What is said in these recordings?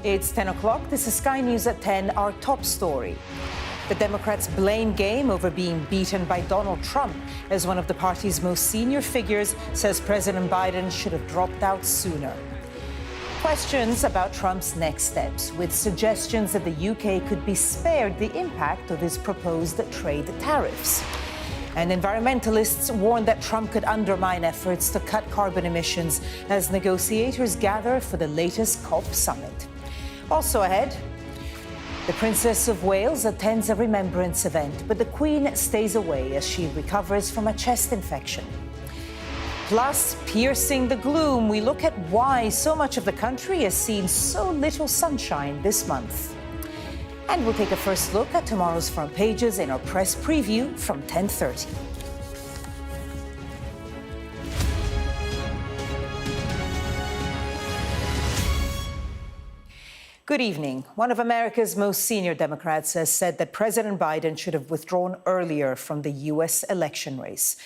It's 10 o'clock. This is Sky News at 10, our top story. The Democrats' blame game over being beaten by Donald Trump, as one of the party's most senior figures says President Biden should have dropped out sooner. Questions about Trump's next steps, with suggestions that the UK could be spared the impact of his proposed trade tariffs. And environmentalists warn that Trump could undermine efforts to cut carbon emissions as negotiators gather for the latest COP summit. Also ahead, the Princess of Wales attends a remembrance event, but the Queen stays away as she recovers from a chest infection. Plus, piercing the gloom, we look at why so much of the country has seen so little sunshine this month. And we'll take a first look at tomorrow's front pages in our press preview from 10:30. Good evening. One of America's most senior Democrats has said that President Biden should have withdrawn earlier from the U.S. election race.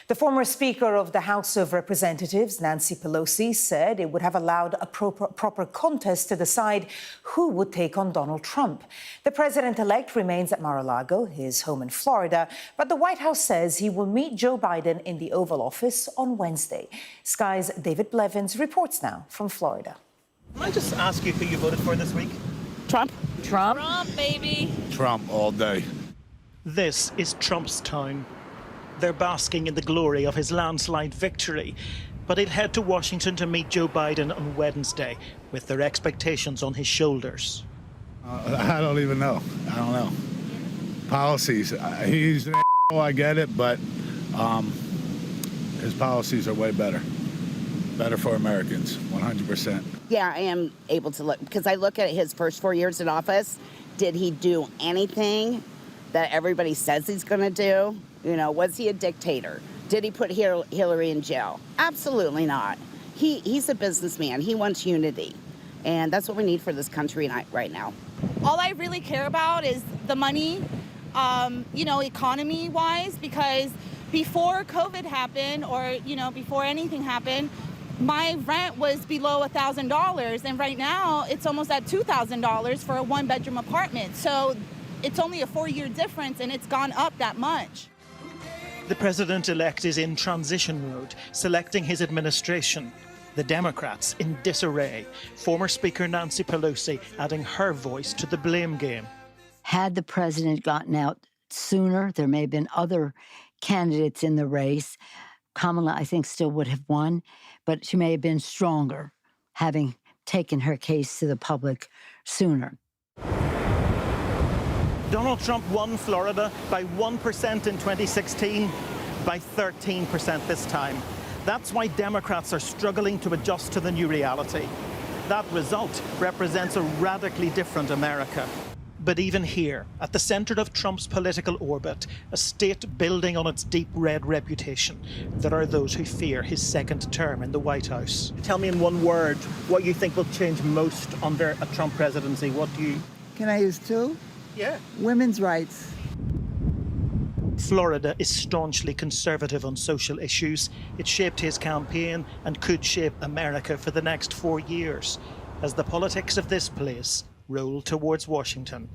The former Speaker of the House of Representatives, Nancy Pelosi, said it would have allowed a proper contest to decide who would take on Donald Trump. The president-elect remains at Mar-a-Lago, his home in Florida, but the White House says he will meet Joe Biden in the Oval Office on Wednesday. Sky's David Blevins reports now from Florida. Can I just ask you who you voted for this week? Trump. Trump? Trump, baby. Trump all day. This is Trump's town. They're basking in the glory of his landslide victory, but he'll head to Washington to meet Joe Biden on Wednesday with their expectations on his shoulders. I don't even know. I don't know. Policies. He's an I get it, but his policies are way better. Better for Americans, 100%. Yeah, I am able to look, because I look at his first 4 years in office. Did he do anything that everybody says he's going to do? You know, was he a dictator? Did he put Hillary in jail? Absolutely not. He's a businessman. He wants unity. And that's what we need for this country right now. All I really care about is the money, economy-wise, because before COVID happened or, before anything happened, my rent was below $1,000. And right now, it's almost at $2,000 for a one-bedroom apartment. So it's only a 4-year difference, and it's gone up that much. The president-elect is in transition mode, selecting his administration. The Democrats in disarray. Former Speaker Nancy Pelosi adding her voice to the blame game. Had the president gotten out sooner, there may have been other candidates in the race. Kamala, I think, still would have won, but she may have been stronger, having taken her case to the public sooner. Donald Trump won Florida by 1% in 2016, by 13% this time. That's why Democrats are struggling to adjust to the new reality. That result represents a radically different America. But even here, at the center of Trump's political orbit, a state building on its deep red reputation, there are those who fear his second term in the White House. Tell me in one word what you think will change most under a Trump presidency. What do you... Can I use two? Yeah. Women's rights. Florida is staunchly conservative on social issues. It shaped his campaign and could shape America for the next 4 years as the politics of this place roll towards Washington.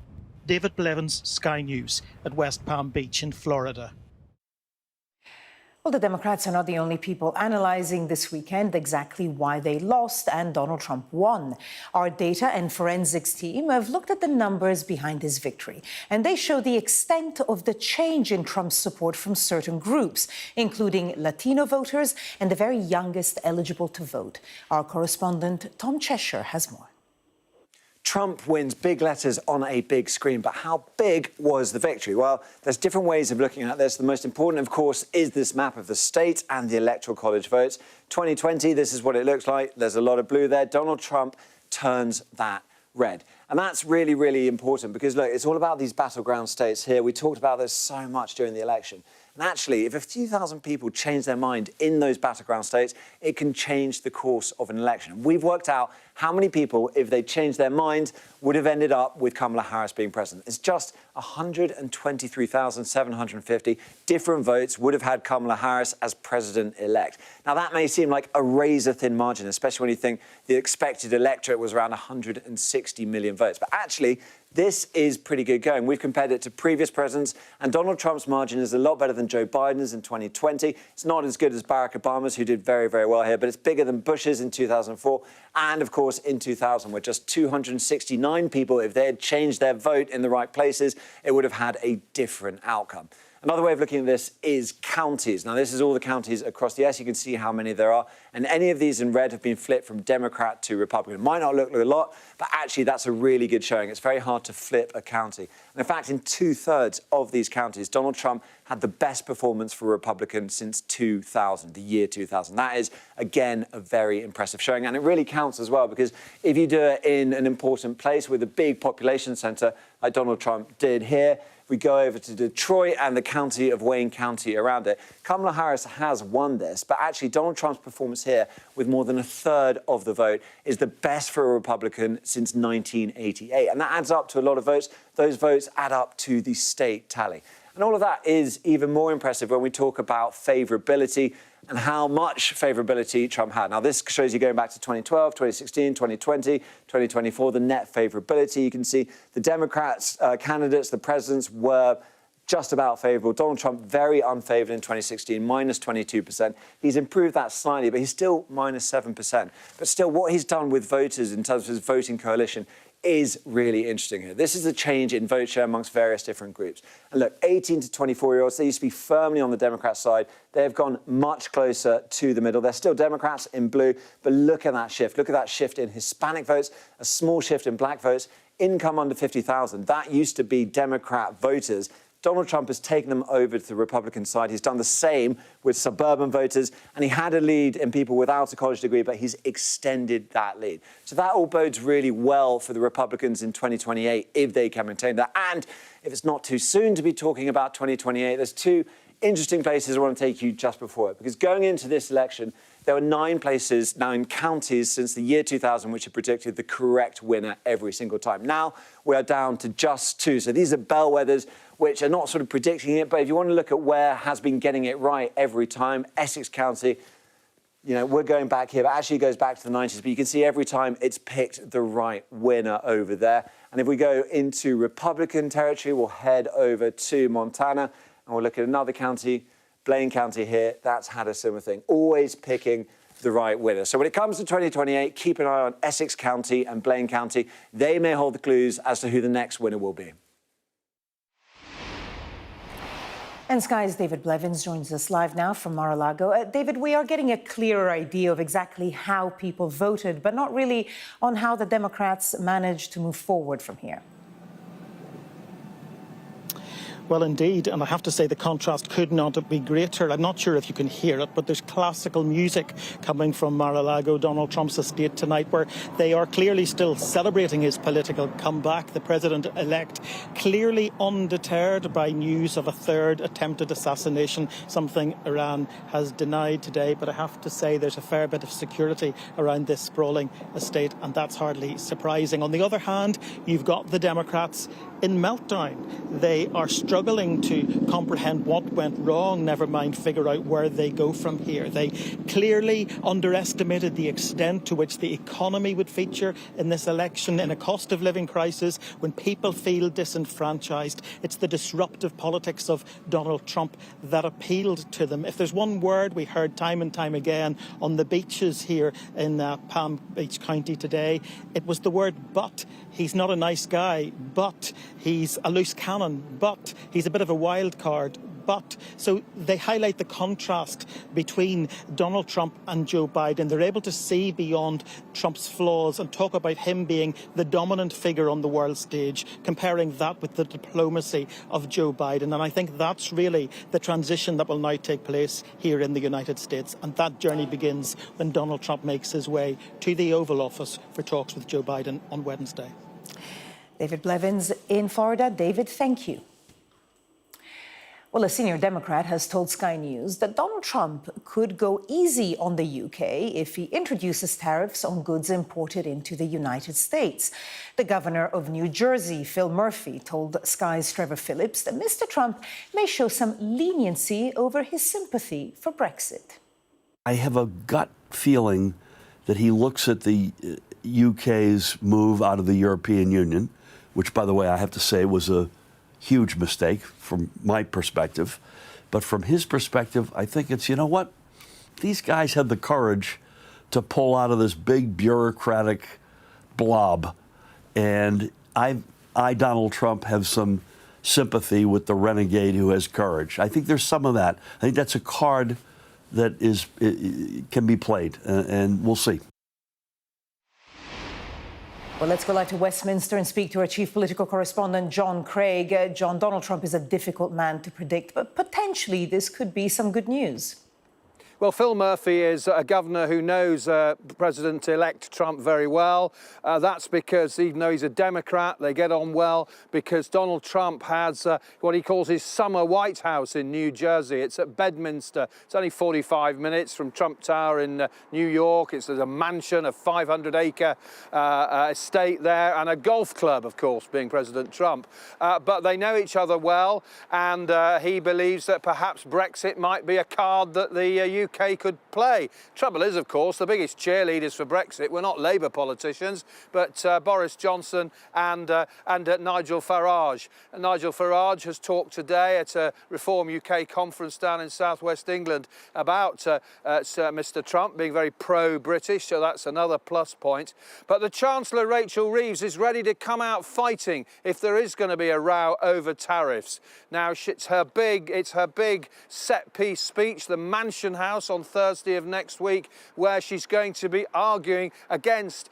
David Blevins, Sky News, at West Palm Beach in Florida. Well, the Democrats are not the only people analyzing this weekend exactly why they lost and Donald Trump won. Our data and forensics team have looked at the numbers behind his victory, and they show the extent of the change in Trump's support from certain groups, including Latino voters and the very youngest eligible to vote. Our correspondent Tom Cheshire has more. Trump wins big letters on a big screen, but how big was the victory? Well, there's different ways of looking at this. The most important, of course, is this map of the state and the Electoral College votes. 2020, this is what it looks like. There's a lot of blue there. Donald Trump turns that red. And that's really, really important because, look, it's all about these battleground states here. We talked about this so much during the election. And actually, if a few thousand people change their mind in those battleground states, it can change the course of an election. We've worked out how many people, if they changed their mind, would have ended up with Kamala Harris being president. It's just 123,750 different votes would have had Kamala Harris as president-elect. Now, that may seem like a razor-thin margin, especially when you think the expected electorate was around 160 million votes. But actually, this is pretty good going. We've compared it to previous presidents, and Donald Trump's margin is a lot better than Joe Biden's in 2020. It's not as good as Barack Obama's, who did very, very well here, but it's bigger than Bush's in 2004. And, of course, in 2000, where just 269 people, if they had changed their vote in the right places, it would have had a different outcome. Another way of looking at this is counties. Now, this is all the counties across the US. You can see how many there are. And any of these in red have been flipped from Democrat to Republican. It might not look like a lot, but actually that's a really good showing. It's very hard to flip a county. And in fact, in 2/3 of these counties, Donald Trump had the best performance for a Republican since 2000, the year 2000. That is, again, a very impressive showing. And it really counts as well, because if you do it in an important place with a big population center like Donald Trump did here, we go over to Detroit and the county of Wayne County around it. Kamala Harris has won this, but actually Donald Trump's performance here, with more than 1/3 of the vote, is the best for a Republican since 1988. And that adds up to a lot of votes. Those votes add up to the state tally. And all of that is even more impressive when we talk about favorability and how much favorability Trump had. Now, this shows you going back to 2012, 2016, 2020, 2024, the net favorability. You can see the Democrats, candidates, the presidents were just about favourable. Donald Trump, very unfavoured in 2016, minus 22%. He's improved that slightly, but he's still minus 7%. But still, what he's done with voters in terms of his voting coalition is really interesting here. This is a change in vote share amongst various different groups. And look, 18 to 24-year-olds, they used to be firmly on the Democrat side. They've gone much closer to the middle. They're still Democrats in blue, but look at that shift. Look at that shift in Hispanic votes, a small shift in black votes, income under 50,000. That used to be Democrat voters. Donald Trump has taken them over to the Republican side. He's done the same with suburban voters, and he had a lead in people without a college degree, but he's extended that lead. So that all bodes really well for the Republicans in 2028 if they can maintain that. And if it's not too soon to be talking about 2028, there's two interesting places I want to take you just before it. Because going into this election, there were 9 counties since the year 2000 which had predicted the correct winner every single time. Now we are down to just 2. So these are bellwethers which are not sort of predicting it, but if you want to look at where has been getting it right every time, Essex County, you know, we're going back here, but actually it goes back to the 90s, but you can see every time it's picked the right winner over there. And if we go into Republican territory, we'll head over to Montana, and we'll look at another county, Blaine County here, that's had a similar thing, always picking the right winner. So when it comes to 2028, keep an eye on Essex County and Blaine County. They may hold the clues as to who the next winner will be. And Sky's David Blevins joins us live now from Mar-a-Lago. David, we are getting a clearer idea of exactly how people voted, but not really on how the Democrats managed to move forward from here. Well, indeed, and I have to say the contrast could not be greater. I'm not sure if you can hear it, but there's classical music coming from Mar-a-Lago, Donald Trump's estate tonight, where they are clearly still celebrating his political comeback. The president-elect clearly undeterred by news of a 3rd attempted assassination, something Iran has denied today. But I have to say there's a fair bit of security around this sprawling estate, and that's hardly surprising. On the other hand, you've got the Democrats in meltdown. They are struggling to comprehend what went wrong, never mind figure out where they go from here. They clearly underestimated the extent to which the economy would feature in this election, in a cost of living crisis, when people feel disenfranchised. It's the disruptive politics of Donald Trump that appealed to them. If there's one word we heard time and time again on the beaches here in Palm Beach County today, it was the word but. He's not a nice guy, but he's a loose cannon, but he's a bit of a wild card, but. So they highlight the contrast between Donald Trump and Joe Biden. They're able to see beyond Trump's flaws and talk about him being the dominant figure on the world stage, comparing that with the diplomacy of Joe Biden. And I think that's really the transition that will now take place here in the United States. And that journey begins when Donald Trump makes his way to the Oval Office for talks with Joe Biden on Wednesday. David Blevins in Florida. David, thank you. Well, a senior Democrat has told Sky News that Donald Trump could go easy on the UK if he introduces tariffs on goods imported into the United States. The governor of New Jersey, Phil Murphy, told Sky's Trevor Phillips that Mr. Trump may show some leniency over his sympathy for Brexit. I have a gut feeling that he looks at the UK's move out of the European Union, which, by the way, I have to say was a huge mistake from my perspective. But from his perspective, I think it's, you know what? These guys had the courage to pull out of this big bureaucratic blob. And I, Donald Trump, have some sympathy with the renegade who has courage. I think there's some of that. I think that's a card that can be played, and we'll see. Well, let's go live to Westminster and speak to our chief political correspondent, John Craig. John, Donald Trump is a difficult man to predict, but potentially this could be some good news. Well, Phil Murphy is a governor who knows President-elect Trump very well. That's because even though he's a Democrat, they get on well because Donald Trump has what he calls his summer White House in New Jersey. It's at Bedminster. It's only 45 minutes from Trump Tower in New York. There's a mansion, a 500-acre estate there, and a golf club, of course, being President Trump. But they know each other well, and he believes that perhaps Brexit might be a card that the UK could play. Trouble is, of course, the biggest cheerleaders for Brexit were not Labour politicians, but Boris Johnson and Nigel Farage. And Nigel Farage has talked today at a Reform UK conference down in southwest England about Mr. Trump being very pro-British, so that's another plus point. But the Chancellor, Rachel Reeves, is ready to come out fighting if there is going to be a row over tariffs. Now, it's her big set-piece speech, the Mansion House, on Thursday of next week, where she's going to be arguing against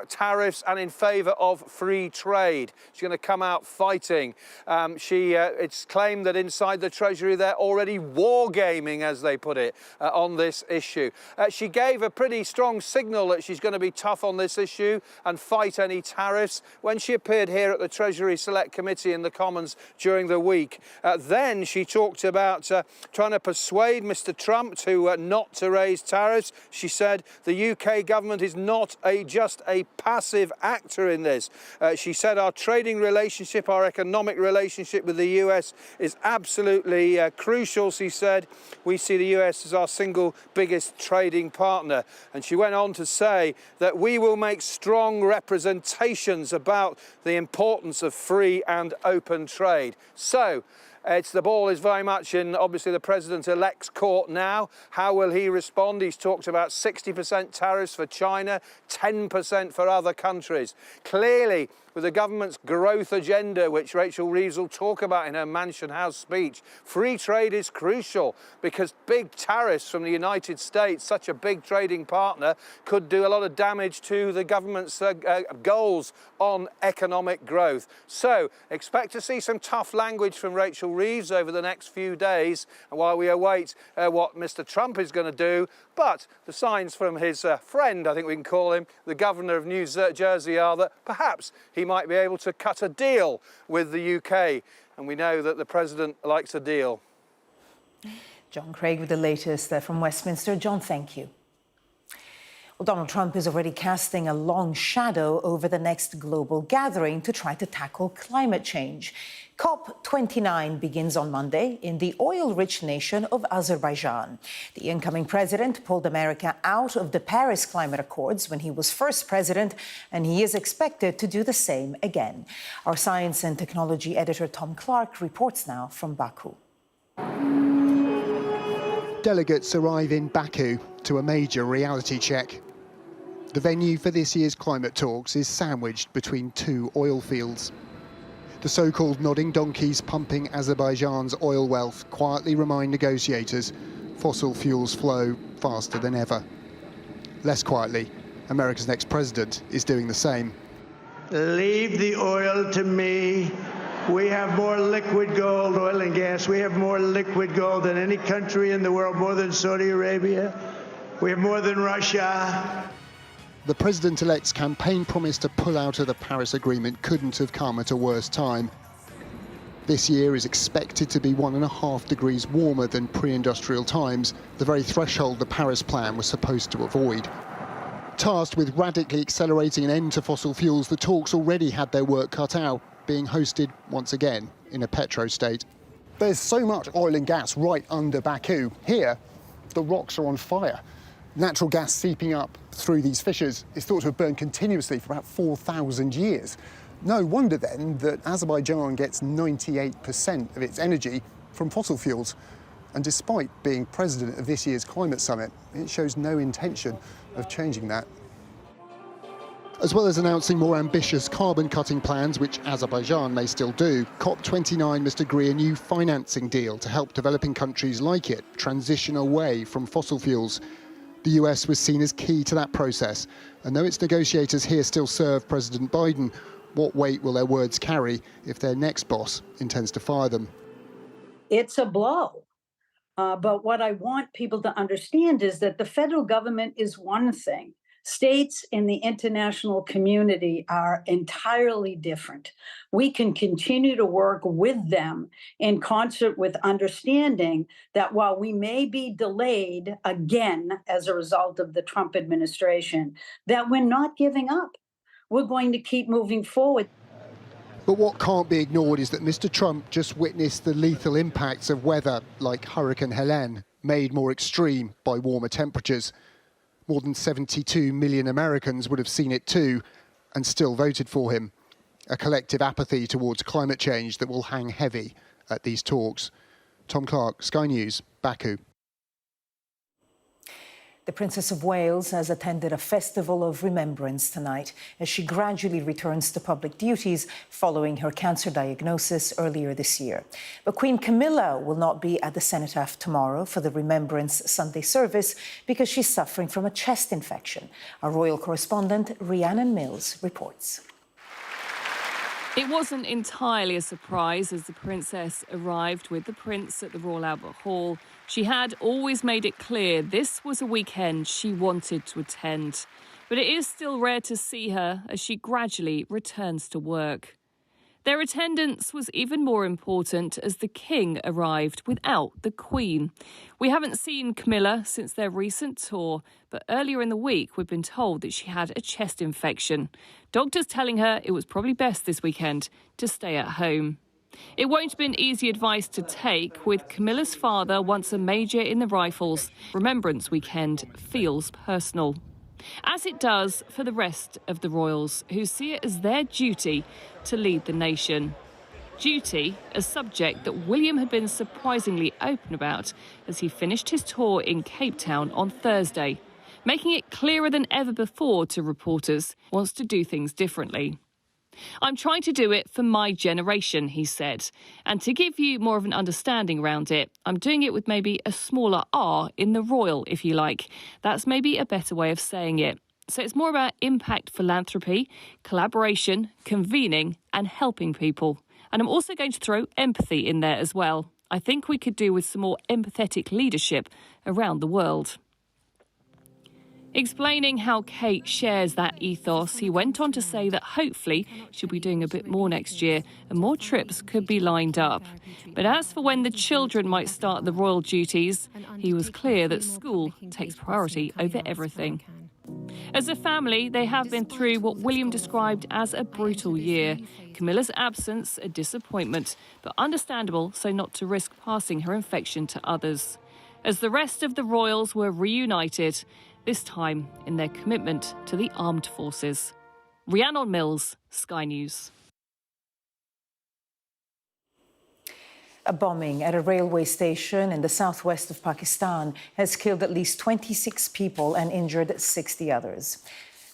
tariffs and in favour of free trade. She's going to come out fighting. It's claimed that inside the Treasury they're already wargaming, as they put it, on this issue. She gave a pretty strong signal that she's going to be tough on this issue and fight any tariffs when she appeared here at the Treasury Select Committee in the Commons during the week. Then she talked about trying to persuade Mr. Trump not to raise tariffs. She said the UK government is not just a passive actor in this. She said our trading relationship, our economic relationship with the US is absolutely crucial. She said we see the US as our single biggest trading partner. And she went on to say that we will make strong representations about the importance of free and open trade. So, the ball is very much in, obviously, the President-elect's court now. How will he respond? He's talked about 60% tariffs for China, 10% for other countries. Clearly, with the government's growth agenda, which Rachel Reeves will talk about in her Mansion House speech, free trade is crucial because big tariffs from the United States, such a big trading partner, could do a lot of damage to the government's goals on economic growth. So expect to see some tough language from Rachel Reeves over the next few days while we await what Mr. Trump is going to do. But the signs from his friend, I think we can call him, the governor of New Jersey, are that perhaps he might be able to cut a deal with the UK. And we know that the president likes a deal. John Craig with the latest from Westminster. John, thank you. Well, Donald Trump is already casting a long shadow over the next global gathering to try to tackle climate change. COP29 begins on Monday in the oil-rich nation of Azerbaijan. The incoming president pulled America out of the Paris Climate Accords when he was first president, and he is expected to do the same again. Our science and technology editor Tom Clark reports now from Baku. Delegates arrive in Baku to a major reality check. The venue for this year's climate talks is sandwiched between two oil fields. The so-called nodding donkeys pumping Azerbaijan's oil wealth quietly remind negotiators fossil fuels flow faster than ever. Less quietly, America's next president is doing the same. Leave the oil to me. We have more liquid gold, oil and gas. We have more liquid gold than any country in the world, more than Saudi Arabia. We have more than Russia. The president-elect's campaign promise to pull out of the Paris Agreement couldn't have come at a worse time. This year is expected to be 1.5 degrees warmer than pre-industrial times, the very threshold the Paris Plan was supposed to avoid. Tasked with radically accelerating an end to fossil fuels, the talks already had their work cut out, being hosted once again in a petro-state. There's so much oil and gas right under Baku. Here, the rocks are on fire. Natural gas seeping up through these fissures is thought to have burned continuously for about 4,000 years. No wonder then that Azerbaijan gets 98% of its energy from fossil fuels. And despite being president of this year's climate summit, it shows no intention of changing that. As well as announcing more ambitious carbon-cutting plans, which Azerbaijan may still do, COP29 must agree a new financing deal to help developing countries like it transition away from fossil fuels. The US was seen as key to that process, and though its negotiators here still serve President Biden, what weight will their words carry if their next boss intends to fire them? It's a blow. But what I want people to understand is that the federal government is one thing. States in the international community are entirely different. We can continue to work with them in concert with understanding that while we may be delayed again as a result of the Trump administration, that we're not giving up. We're going to keep moving forward. But what can't be ignored is that Mr. Trump just witnessed the lethal impacts of weather like Hurricane Helene, made more extreme by warmer temperatures. More than 72 million Americans would have seen it too and still voted for him. A collective apathy towards climate change that will hang heavy at these talks. Tom Clark, Sky News, Baku. The Princess of Wales has attended a Festival of Remembrance tonight as she gradually returns to public duties following her cancer diagnosis earlier this year. But Queen Camilla will not be at the Cenotaph tomorrow for the Remembrance Sunday service because she's suffering from a chest infection. Our royal correspondent, Rhiannon Mills, reports. It wasn't entirely a surprise as the princess arrived with the prince at the Royal Albert Hall. She had always made it clear this was a weekend she wanted to attend. But it is still rare to see her as she gradually returns to work. Their attendance was even more important as the king arrived without the queen. We haven't seen Camilla since their recent tour, but earlier in the week we've been told that she had a chest infection. Doctors telling her it was probably best this weekend to stay at home. It won't have been easy advice to take, with Camilla's father once a major in the Rifles. Remembrance Weekend feels personal. As it does for the rest of the royals, who see it as their duty to lead the nation. Duty, a subject that William had been surprisingly open about as he finished his tour in Cape Town on Thursday, making it clearer than ever before to reporters wants to do things differently. I'm trying to do it for my generation, he said. And to give you more of an understanding around it, I'm doing it with maybe a smaller R in the royal, if you like. That's maybe a better way of saying it. So it's more about impact philanthropy, collaboration, convening and helping people. And I'm also going to throw empathy in there as well. I think we could do with some more empathetic leadership around the world. Explaining how Kate shares that ethos, he went on to say that hopefully she'll be doing a bit more next year and more trips could be lined up. But as for when the children might start the royal duties, he was clear that school takes priority over everything. As a family, they have been through what William described as a brutal year. Camilla's absence, a disappointment, but understandable so not to risk passing her infection to others. As the rest of the royals were reunited, this time in their commitment to the armed forces. Rhiannon Mills, Sky News. A bombing at a railway station in the southwest of Pakistan has killed at least 26 people and injured 60 others.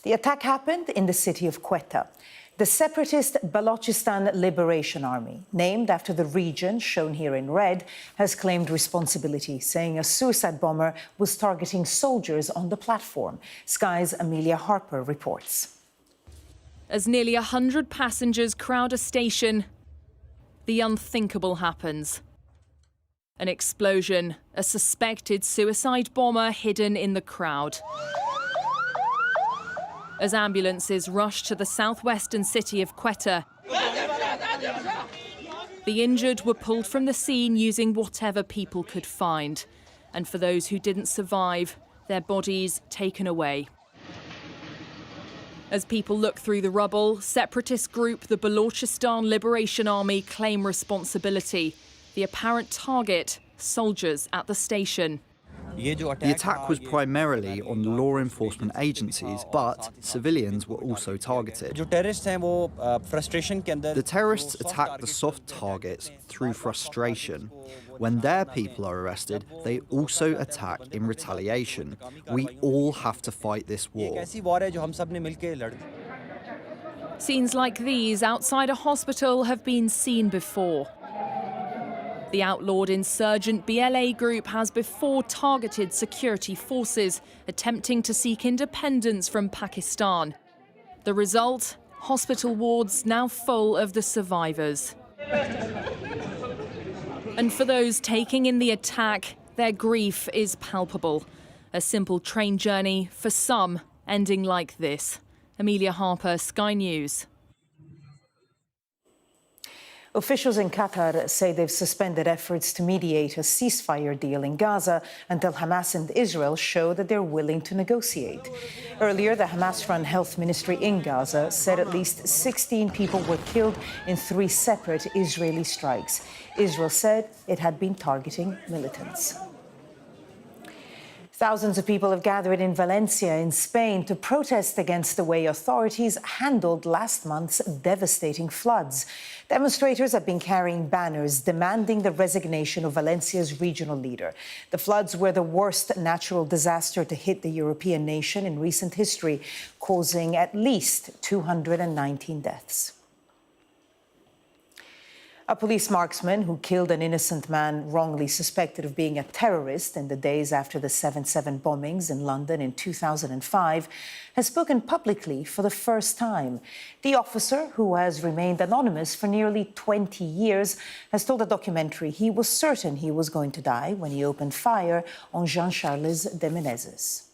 The attack happened in the city of Quetta. The separatist Balochistan Liberation Army, named after the region shown here in red, has claimed responsibility, saying a suicide bomber was targeting soldiers on the platform. Sky's Amelia Harper reports. As nearly 100 passengers crowd a station, the unthinkable happens. An explosion, a suspected suicide bomber hidden in the crowd. As ambulances rush to the southwestern city of Quetta, The injured were pulled from the scene using whatever people could find. And for those who didn't survive, their bodies taken away. As people look through the rubble, separatist group the Balochistan Liberation Army claim responsibility. The apparent target, soldiers at the station. The attack was primarily on law enforcement agencies, but civilians were also targeted. The terrorists attack the soft targets through frustration. When their people are arrested, they also attack in retaliation. We all have to fight this war. Scenes like these outside a hospital have been seen before. The outlawed insurgent BLA group has before targeted security forces, attempting to seek independence from Pakistan. The result? Hospital wards now full of the survivors. And for those taking in the attack, their grief is palpable. A simple train journey, for some, ending like this. Amelia Harper, Sky News. Officials in Qatar say they've suspended efforts to mediate a ceasefire deal in Gaza until Hamas and Israel show that they're willing to negotiate. Earlier, the Hamas-run health ministry in Gaza said at least 16 people were killed in 3 separate Israeli strikes. Israel said it had been targeting militants. Thousands of people have gathered in Valencia in Spain to protest against the way authorities handled last month's devastating floods. Demonstrators have been carrying banners demanding the resignation of Valencia's regional leader. The floods were the worst natural disaster to hit the European nation in recent history, causing at least 219 deaths. A police marksman who killed an innocent man wrongly suspected of being a terrorist in the days after the 7/7 bombings in London in 2005 has spoken publicly for the first time. The officer, who has remained anonymous for nearly 20 years, has told a documentary he was certain he was going to die when he opened fire on Jean-Charles de Menezes.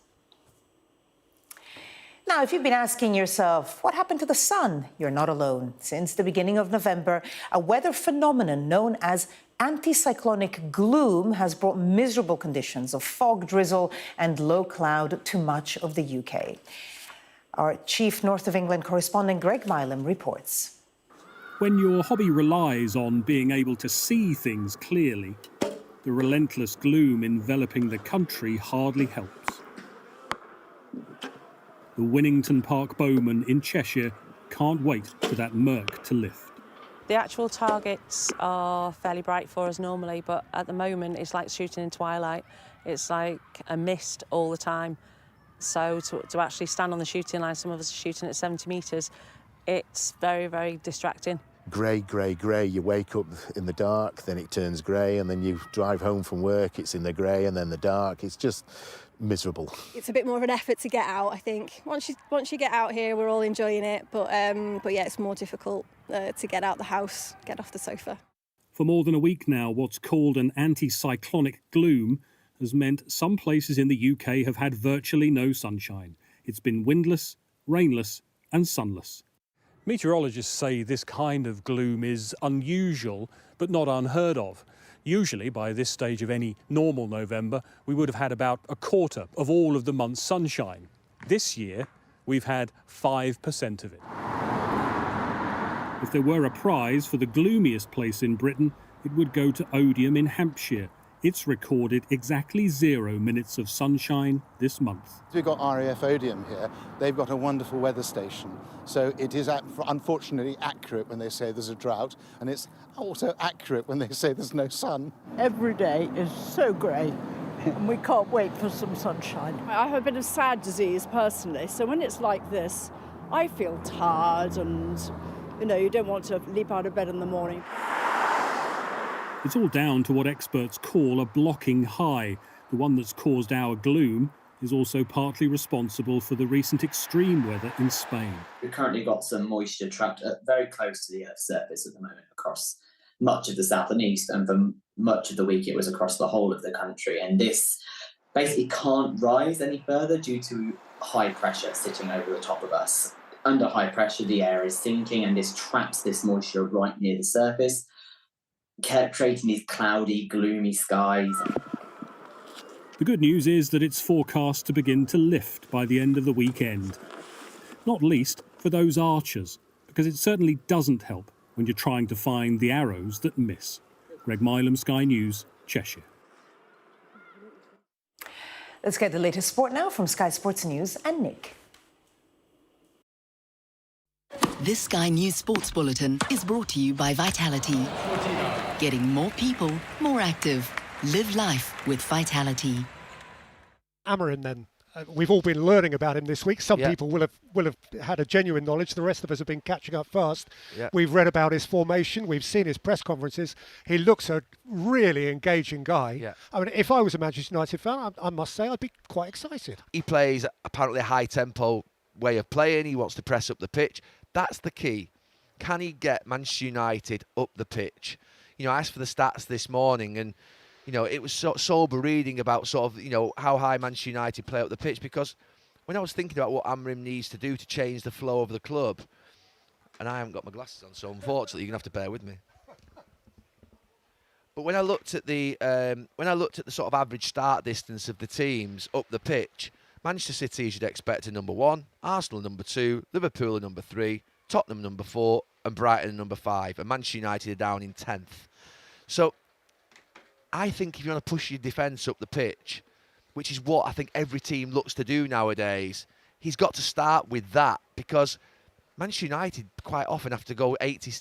Now, if you've been asking yourself, what happened to the sun? You're not alone. Since the beginning of November, a weather phenomenon known as anticyclonic gloom has brought miserable conditions of fog, drizzle and low cloud to much of the UK. Our chief North of England correspondent Greg Milam reports. When your hobby relies on being able to see things clearly, the relentless gloom enveloping the country hardly helps. The Winnington Park Bowman in Cheshire can't wait for that murk to lift. The actual targets are fairly bright for us normally, but at the moment it's like shooting in twilight. It's like a mist all the time. So to actually stand on the shooting line, some of us are shooting at 70 metres, it's very, very distracting. Grey, grey, grey. You wake up in the dark, then it turns grey, and then you drive home from work, it's in the grey and then the dark. It's just miserable. It's a bit more of an effort to get out, I think. Once you get out here, we're all enjoying it, but yeah, it's more difficult to get out the house, get off the sofa. For more than a week now, what's called an anticyclonic gloom has meant some places in the UK have had virtually no sunshine. It's been windless, rainless and sunless. Meteorologists say this kind of gloom is unusual, but not unheard of. Usually, by this stage of any normal November, we would have had about a quarter of all of the month's sunshine. This year, we've had 5% of it. If there were a prize for the gloomiest place in Britain, it would go to Odium in Hampshire. It's recorded exactly 0 minutes of sunshine this month. We've got RAF Odium here. They've got a wonderful weather station. So it is unfortunately accurate when they say there's a drought, and it's also accurate when they say there's no sun. Every day is so grey, and we can't wait for some sunshine. I have a bit of sad disease personally, so when it's like this, I feel tired and, you don't want to leap out of bed in the morning. It's all down to what experts call a blocking high. The one that's caused our gloom is also partly responsible for the recent extreme weather in Spain. We've currently got some moisture trapped very close to the Earth's surface at the moment across much of the south and east, and for much of the week it was across the whole of the country. And this basically can't rise any further due to high pressure sitting over the top of us. Under high pressure, the air is sinking and this traps this moisture right near the surface. kept creating these cloudy, gloomy skies. The good news is that it's forecast to begin to lift by the end of the weekend. Not least for those archers, because it certainly doesn't help when you're trying to find the arrows that miss. Greg Milam, Sky News, Cheshire. Let's get the latest sport now from Sky Sports News and Nick. This Sky News Sports Bulletin is brought to you by Vitality. Getting more people more active. Live life with Vitality. Amarin then. We've all been learning about him this week. Some people will have had a genuine knowledge. The rest of us have been catching up fast. We've read about his formation. We've seen his press conferences. He looks a really engaging guy. I mean, if I was a Manchester United fan, I must say I'd be quite excited. He plays apparently a high-tempo way of playing. He wants to press up the pitch. That's the key. Can he get Manchester United up the pitch? You know, I asked for the stats this morning, and you know, it was sober reading about sort of, you know, how high Manchester United play up the pitch, because when I was thinking about what Amarim needs to do to change the flow of the club, and I haven't got my glasses on, so unfortunately you're going to have to bear with me. But when I looked at the sort of average start distance of the teams up the pitch, Manchester City, as you'd expect, are number 1, Arsenal number 2, Liverpool are number 3, Tottenham number 4, and Brighton number 5, and Manchester United are down in 10th. So I think if you want to push your defence up the pitch, which is what I think every team looks to do nowadays, he's got to start with that, because Manchester United quite often have to go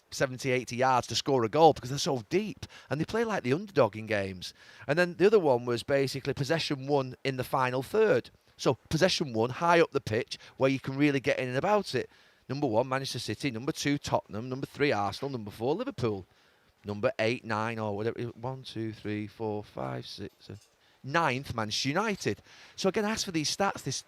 70, 80 yards to score a goal because they're so deep, and they play like the underdog in games. And then the other one was basically possession won in the final third. So possession won high up the pitch where you can really get in and about it. Number 1, Manchester City. Number 2, Tottenham. Number 3, Arsenal. Number 4, Liverpool. Number 8, 9, or whatever. 1, 2, 3, 4, 5, 6, 9th, Manchester United. So again, as for these stats,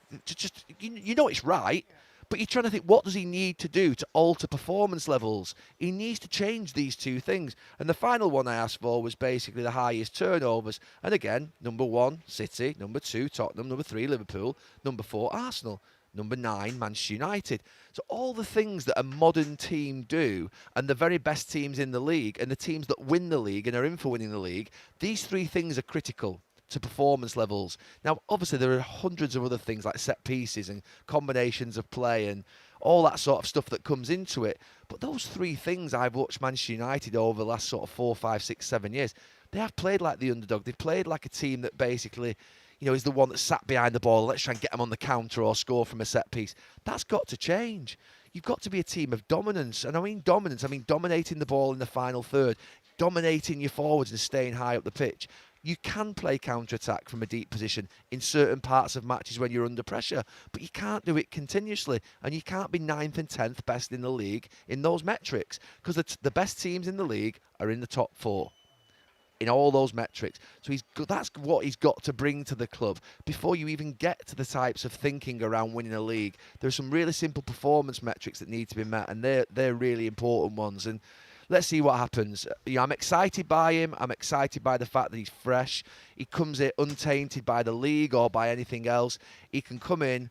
you know it's right, but you're trying to think, what does he need to do to alter performance levels? He needs to change these two things. And the final one I asked for was basically the highest turnovers. And again, number 1, City. Number 2, Tottenham. Number 3, Liverpool. Number 4, Arsenal. Number 9, Manchester United. So all the things that a modern team do, and the very best teams in the league, and the teams that win the league and are in for winning the league, these 3 things are critical to performance levels. Now, obviously, there are hundreds of other things like set pieces and combinations of play and all that sort of stuff that comes into it. But those 3 things I've watched Manchester United over the last sort of 4, 5, 6, 7 years, they have played like the underdog. They've played like a team that basically, you know, is the one that sat behind the ball. Let's try and get them on the counter or score from a set piece. That's got to change. You've got to be a team of dominance. And I mean dominance, I mean dominating the ball in the final third, dominating your forwards and staying high up the pitch. You can play counter-attack from a deep position in certain parts of matches when you're under pressure, but you can't do it continuously, and you can't be 9th and 10th best in the league in those metrics, because the best teams in the league are in the top 4 in all those metrics. So that's what he's got to bring to the club before you even get to the types of thinking around winning a league. There's some really simple performance metrics that need to be met, and they're really important ones. And let's see what happens. You know, I'm excited by him. I'm excited by the fact that he's fresh. He comes in untainted by the league or by anything else. He can come in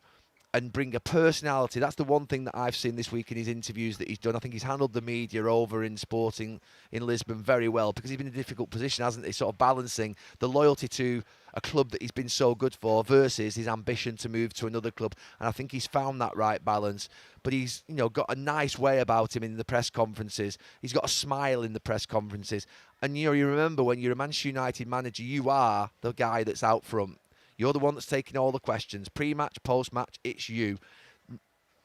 and bring a personality. That's the one thing that I've seen this week in his interviews that he's done. I think he's handled the media over in Sporting in Lisbon very well, because he's been in a difficult position, hasn't he? Sort of balancing the loyalty to a club that he's been so good for versus his ambition to move to another club. And I think he's found that right balance. But he's, you know, got a nice way about him in the press conferences. He's got a smile in the press conferences. And, you know, you remember when you're a Manchester United manager, you are the guy that's out front. You're the one that's taking all the questions. Pre-match, post-match, it's you.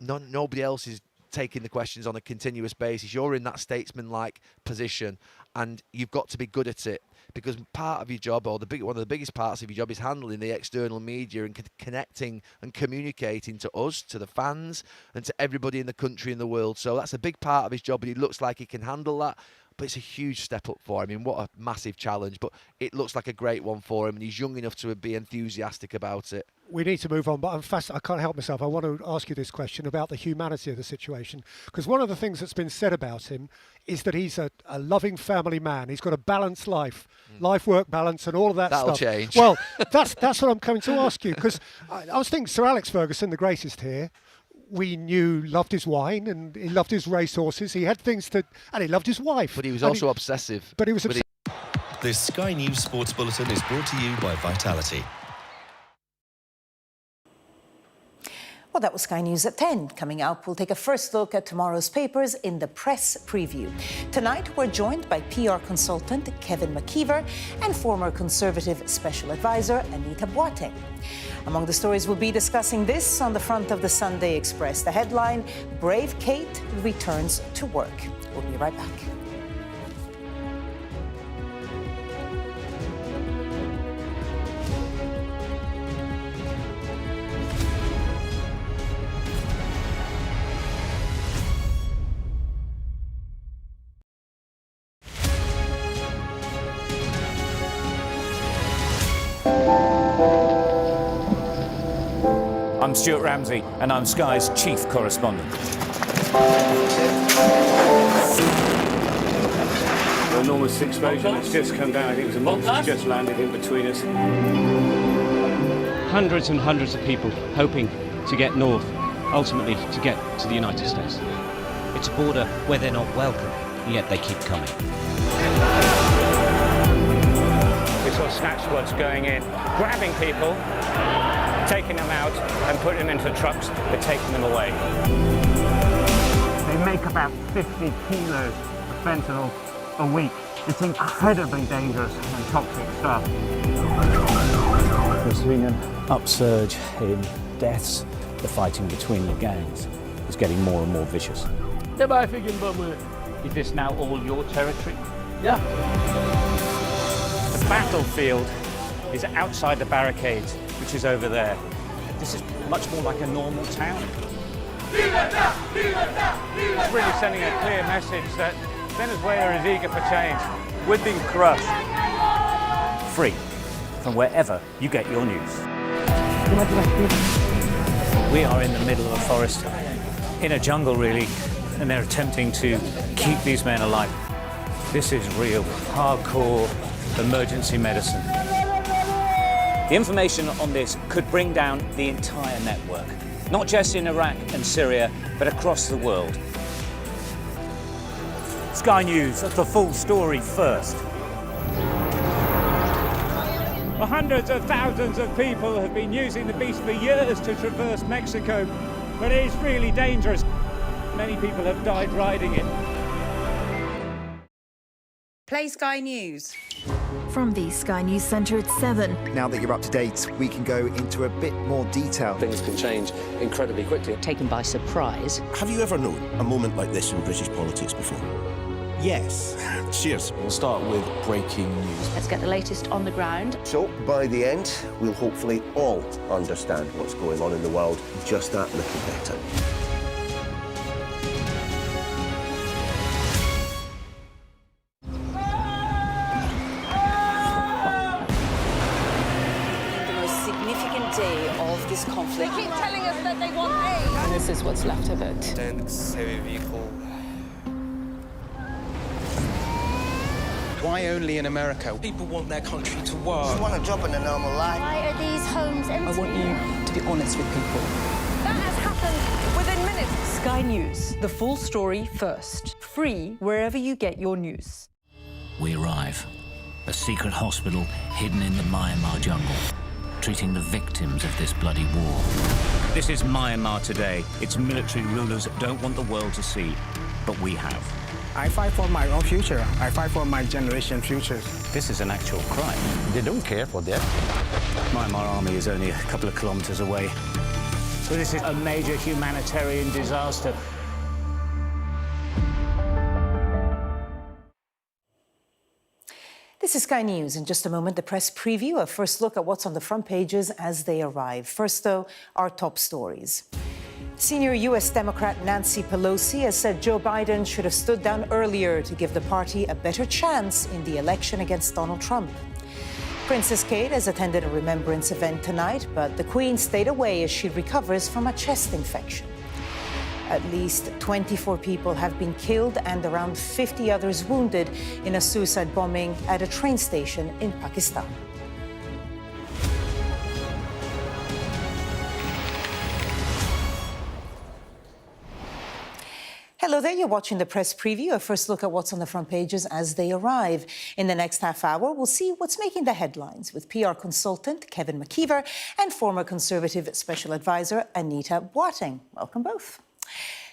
Nobody else is taking the questions on a continuous basis. You're in that statesman-like position, and you've got to be good at it, because part of your job, or one of the biggest parts of your job, is handling the external media and connecting and communicating to us, to the fans, and to everybody in the country and the world. So that's a big part of his job, and he looks like he can handle that. But it's a huge step up for him. I mean, what a massive challenge. But it looks like a great one for him, and he's young enough to be enthusiastic about it. We need to move on, but I can't help myself. I want to ask you this question about the humanity of the situation, because one of the things that's been said about him is that he's a loving family man. He's got a balanced life, life-work balance and all of that That'll stuff. change. Well, that's what I'm coming to ask you, because I was thinking Sir Alex Ferguson, the greatest here, we knew loved his wine and he loved his racehorses. He had things and he loved his wife. But he was also obsessive. But he was obsessive. This Sky News Sports Bulletin is brought to you by Vitality. Well, that was Sky News at 10. Coming up, we'll take a first look at tomorrow's papers in the press preview. Tonight, we're joined by PR consultant Kevin McKeever and former Conservative Special Advisor Anita Boateng. Among the stories we'll be discussing this on the front of the Sunday Express. The headline, Brave Kate returns to work. We'll be right back. I'm Stuart Ramsey, and I'm Sky's chief correspondent. Enormous explosion that's just come down. I think it was a monster just landed in between us. Hundreds and hundreds of people hoping to get north, ultimately to get to the United States. It's a border where they're not welcome, yet they keep coming. We saw snatch squads going in, grabbing people, taking them out and putting them into trucks and taking them away. They make about 50 kilos of fentanyl a week. It's incredibly dangerous and toxic stuff. There's been an upsurge in deaths. The fighting between the gangs is getting more and more vicious. Is this now all your territory? Yeah. The battlefield is outside the barricades, which is over there. This is much more like a normal town. It's really sending a clear message that Venezuela is eager for change. We're being crushed. Free from wherever you get your news. We are in the middle of a forest, in a jungle really, and they're attempting to keep these men alive. This is real, hardcore emergency medicine. The information on this could bring down the entire network, not just in Iraq and Syria, but across the world. Sky News, the full story first. Well, hundreds of thousands of people have been using the beast for years to traverse Mexico, but it is really dangerous. Many people have died riding it. Play Sky News. From the Sky News Centre at 7. Now that you're up to date, we can go into a bit more detail. Things can change incredibly quickly. Taken by surprise. Have you ever known a moment like this in British politics before? Yes. Cheers. We'll start with breaking news. Let's get the latest on the ground. So, by the end, we'll hopefully all understand what's going on in the world just that little better. Conflict. They keep telling us that they want aid. And this is what's left of it. Tanks, heavy vehicle. Why only in America? People want their country to work. You want a job in a normal life? Why are these homes empty? I want you to be honest with people. That has happened within minutes. Sky News, the full story first. Free wherever you get your news. We arrive. A secret hospital hidden in the Myanmar jungle, treating the victims of this bloody war. This is Myanmar today. Its military rulers don't want the world to see, but we have. I fight for my own future. I fight for my generation's futures. This is an actual crime. They don't care for that. Myanmar army is only a couple of kilometres away. So this is a major humanitarian disaster. This is Sky News. In just a moment, the press preview, a first look at what's on the front pages as they arrive. First, though, our top stories. Senior U.S. Democrat Nancy Pelosi has said Joe Biden should have stood down earlier to give the party a better chance in the election against Donald Trump. Princess Kate has attended a remembrance event tonight, but the Queen stayed away as she recovers from a chest infection. At least 24 people have been killed and around 50 others wounded in a suicide bombing at a train station in Pakistan. Hello Hello there, you're watching the press preview. A first look at what's on the front pages as they arrive. In the next half hour, we'll see what's making the headlines with PR consultant Kevin McKeever and former Conservative Special Advisor Anita Boateng. Welcome both.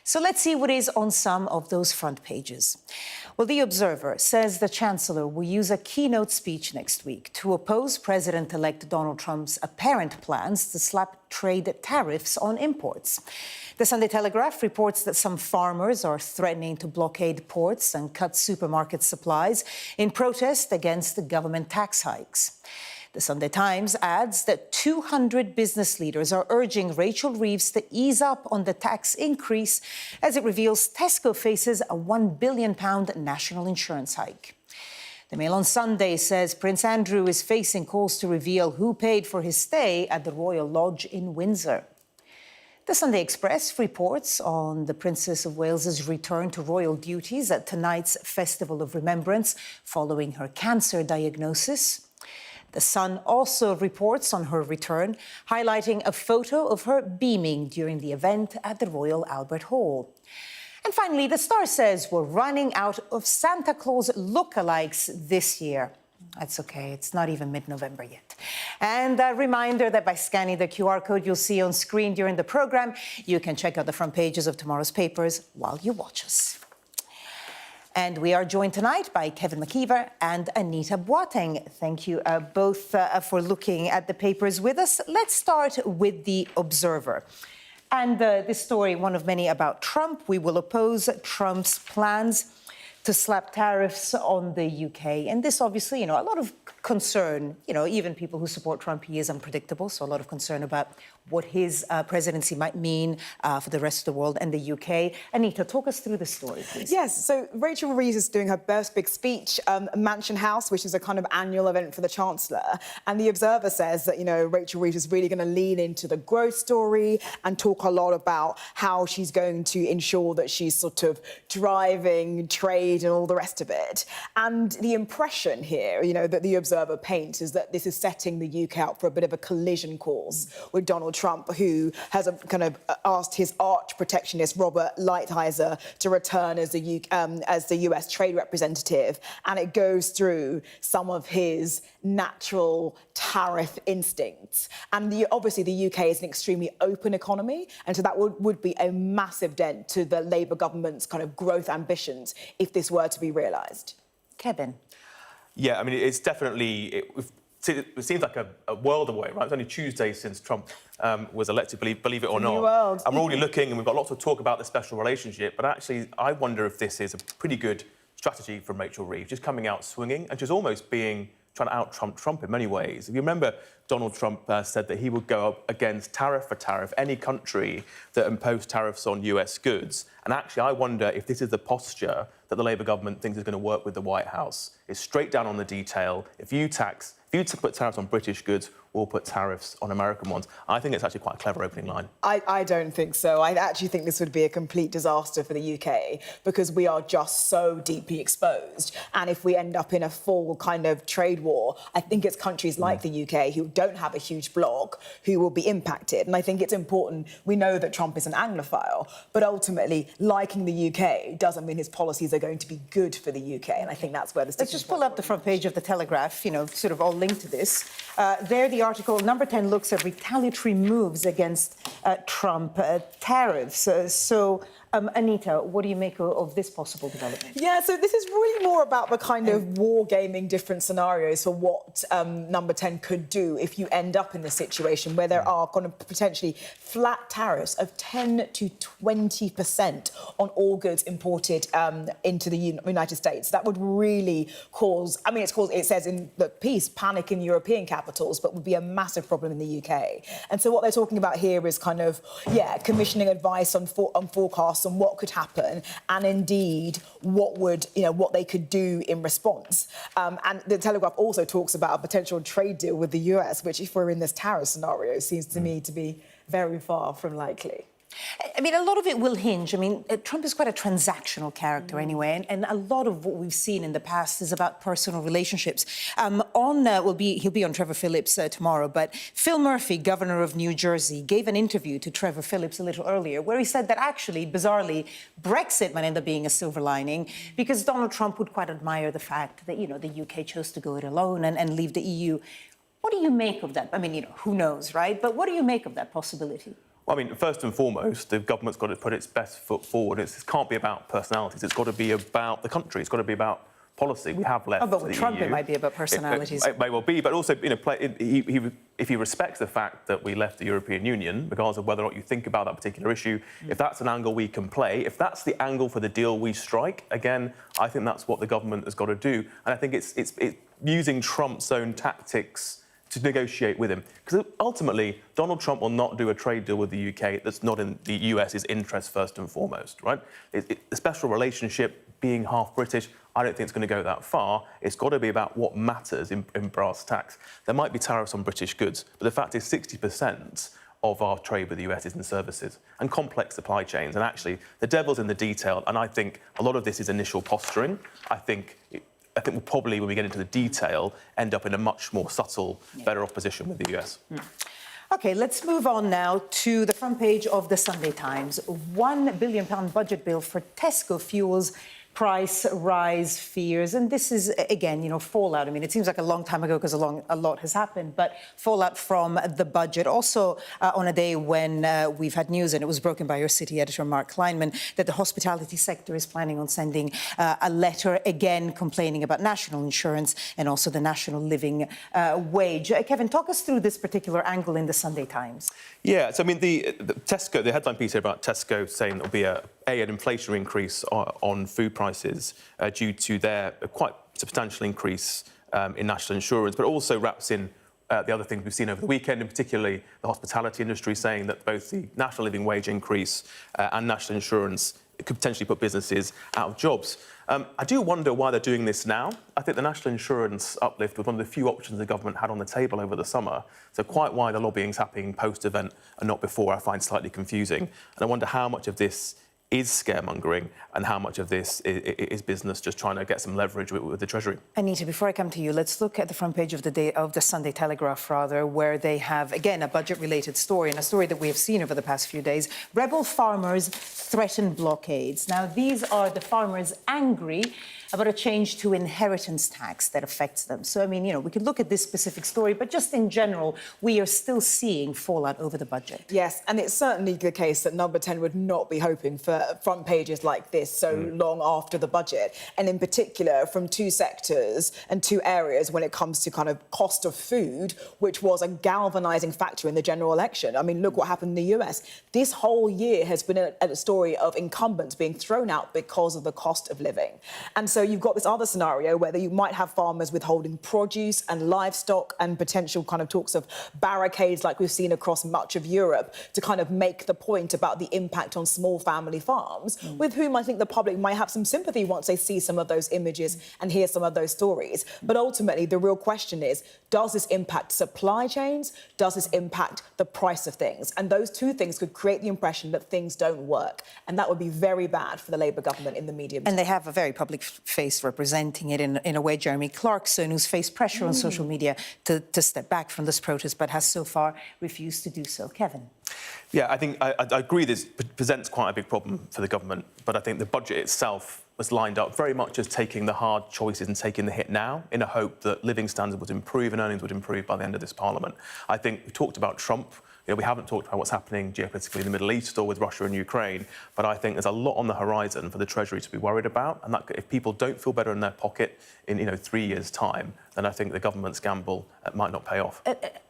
So let's see what is on some of those front pages. Well, The Observer says the Chancellor will use a keynote speech next week to oppose President-elect Donald Trump's apparent plans to slap trade tariffs on imports. The Sunday Telegraph reports that some farmers are threatening to blockade ports and cut supermarket supplies in protest against the government tax hikes. The Sunday Times adds that 200 business leaders are urging Rachel Reeves to ease up on the tax increase as it reveals Tesco faces a £1 billion national insurance hike. The Mail on Sunday says Prince Andrew is facing calls to reveal who paid for his stay at the Royal Lodge in Windsor. The Sunday Express reports on the Princess of Wales's return to royal duties at tonight's Festival of Remembrance following her cancer diagnosis. The Sun also reports on her return, highlighting a photo of her beaming during the event at the Royal Albert Hall. And finally, The Star says we're running out of Santa Claus lookalikes this year. That's okay, it's not even mid-November yet. And a reminder that by scanning the QR code you'll see on screen during the programme, you can check out the front pages of tomorrow's papers while you watch us. And we are joined tonight by Kevin McKeever and Anita Boateng. Thank you both for looking at the papers with us. Let's start with The Observer. And this story, one of many about Trump. We will oppose Trump's plans to slap tariffs on the UK. And this obviously, a lot of concern, even people who support Trump, he is unpredictable. So a lot of concern about what his presidency might mean for the rest of the world and the UK. Anita, talk us through the story, please. Yes, so Rachel Reeves is doing her first big speech at Mansion House, which is a kind of annual event for the Chancellor. And The Observer says that, Rachel Reeves is really going to lean into the growth story and talk a lot about how she's going to ensure that she's sort of driving trade and all the rest of it. And the impression here, that The Observer paints is that this is setting the UK up for a bit of a collision course with Donald Trump, who has kind of asked his arch protectionist Robert Lighthizer to return as the US trade representative, and it goes through some of his natural tariff instincts. And obviously the UK is an extremely open economy, and so that would be a massive dent to the Labour government's kind of growth ambitions if this were to be realised. Kevin. Yeah, I mean, it's definitely... It seems like a world away, right? It's only Tuesday since Trump was elected, believe it or not. World. And we're already looking, and we've got lots of talk about the special relationship, but actually, I wonder if this is a pretty good strategy from Rachel Reeves, just coming out swinging and just almost trying to out-Trump Trump in many ways. If you remember, Donald Trump said that he would go up against tariff for tariff any country that imposed tariffs on US goods. And actually, I wonder if this is the posture that the Labour government thinks is going to work with the White House. It's straight down on the detail. If you put tariffs on British goods, we'll put tariffs on American ones. I think it's actually quite a clever opening line. I don't think so. I actually think this would be a complete disaster for the UK because we are just so deeply exposed. And if we end up in a full kind of trade war, I think it's countries like the UK who don't have a huge bloc who will be impacted. And I think it's important. We know that Trump is an Anglophile, but ultimately liking the UK doesn't mean his policies are going to be good for the UK. And I think that's where the... Let's just pull up the front page of the Telegraph, sort of all linked to this. There, the article, number 10, looks at retaliatory moves against Trump tariffs. Anita, what do you make of this possible development? Yeah, so this is really more about the kind of wargaming different scenarios for what number 10 could do if you end up in this situation where there are going to potentially flat tariffs of 10 to 20% on all goods imported into the United States. That would really cause, it says in the piece, panic in European capitals, but would be a massive problem in the UK. And so what they're talking about here is kind of, commissioning advice on forecasts on what could happen and indeed what they could do in response. And the Telegraph also talks about a potential trade deal with the US, which if we're in this tariff scenario seems to me to be very far from likely. I mean, a lot of it will hinge. I mean, Trump is quite a transactional character anyway, and a lot of what we've seen in the past is about personal relationships. He'll be on Trevor Phillips tomorrow, but Phil Murphy, governor of New Jersey, gave an interview to Trevor Phillips a little earlier where he said that actually, bizarrely, Brexit might end up being a silver lining because Donald Trump would quite admire the fact that, the UK chose to go it alone and leave the EU. What do you make of that? I mean, who knows, right? But what do you make of that possibility? Well, I mean, first and foremost, the government's got to put its best foot forward. It can't be about personalities. It's got to be about the country. It's got to be about policy. We have left but with the Trump, EU. it might be about personalities. It may well be, but also, if he respects the fact that we left the European Union, regardless of whether or not you think about that particular issue, if that's an angle we can play, if that's the angle for the deal we strike, again, I think that's what the government has got to do. And I think it's using Trump's own tactics to negotiate with him. Because ultimately, Donald Trump will not do a trade deal with the UK that's not in the US's interest first and foremost, right? The special relationship, being half British, I don't think it's going to go that far. It's got to be about what matters in brass tacks. There might be tariffs on British goods, but the fact is 60% of our trade with the US is in services and complex supply chains. And actually, the devil's in the detail, and I think a lot of this is initial posturing. I think we'll probably, when we get into the detail, end up in a much more subtle, better off position with the US. OK, let's move on now to the front page of the Sunday Times. £1 billion budget bill for Tesco fuels price rise fears. And this is, again, fallout. I mean, it seems like a long time ago because a lot has happened, but fallout from the budget. Also, on a day when we've had news, and it was broken by your city editor, Mark Kleinman, that the hospitality sector is planning on sending a letter, again, complaining about national insurance and also the national living wage. Kevin, talk us through this particular angle in the Sunday Times. Yeah, so I mean, the Tesco, the headline piece here about Tesco saying there'll be an inflationary increase on food prices due to their quite substantial increase in national insurance, but also wraps in the other things we've seen over the weekend, and particularly the hospitality industry saying that both the national living wage increase and national insurance could potentially put businesses out of jobs. I do wonder why they're doing this now. I think the national insurance uplift was one of the few options the government had on the table over the summer. So quite why the lobbying's happening post-event and not before, I find slightly confusing. And I wonder how much of this is scaremongering and how much of this is business just trying to get some leverage with the Treasury. Anita, before I come to you, let's look at the front page of the Sunday Telegraph, where they have, again, a budget-related story, and a story that we have seen over the past few days. Rebel farmers threaten blockades. Now, these are the farmers angry about a change to inheritance tax that affects them. So, I mean, we could look at this specific story, but just in general, we are still seeing fallout over the budget. Yes, and it's certainly the case that Number 10 would not be hoping for front pages like this so long after the budget, and in particular from two sectors and two areas when it comes to kind of cost of food, which was a galvanising factor in the general election. I mean, look what happened in the US. This whole year has been a story of incumbents being thrown out because of the cost of living. And so you've got this other scenario where you might have farmers withholding produce and livestock and potential kind of talks of barricades like we've seen across much of Europe to kind of make the point about the impact on small family farms, with whom I think the public might have some sympathy once they see some of those images and hear some of those stories. But ultimately, the real question is, does this impact supply chains? Does this impact the price of things? And those two things could create the impression that things don't work. And that would be very bad for the Labour government in the medium term. And they have a very public face representing it in a way, Jeremy Clarkson, who's faced pressure on social media to step back from this protest, but has so far refused to do so. Kevin? Yeah, I think I agree this presents quite a big problem for the government, but I think the budget itself was lined up very much as taking the hard choices and taking the hit now in a hope that living standards would improve and earnings would improve by the end of this parliament. I think we talked about Trump. We haven't talked about what's happening geopolitically in the Middle East or with Russia and Ukraine, but I think there's a lot on the horizon for the Treasury to be worried about, and that if people don't feel better in their pocket in 3 years' time, then I think the government's gamble might not pay off.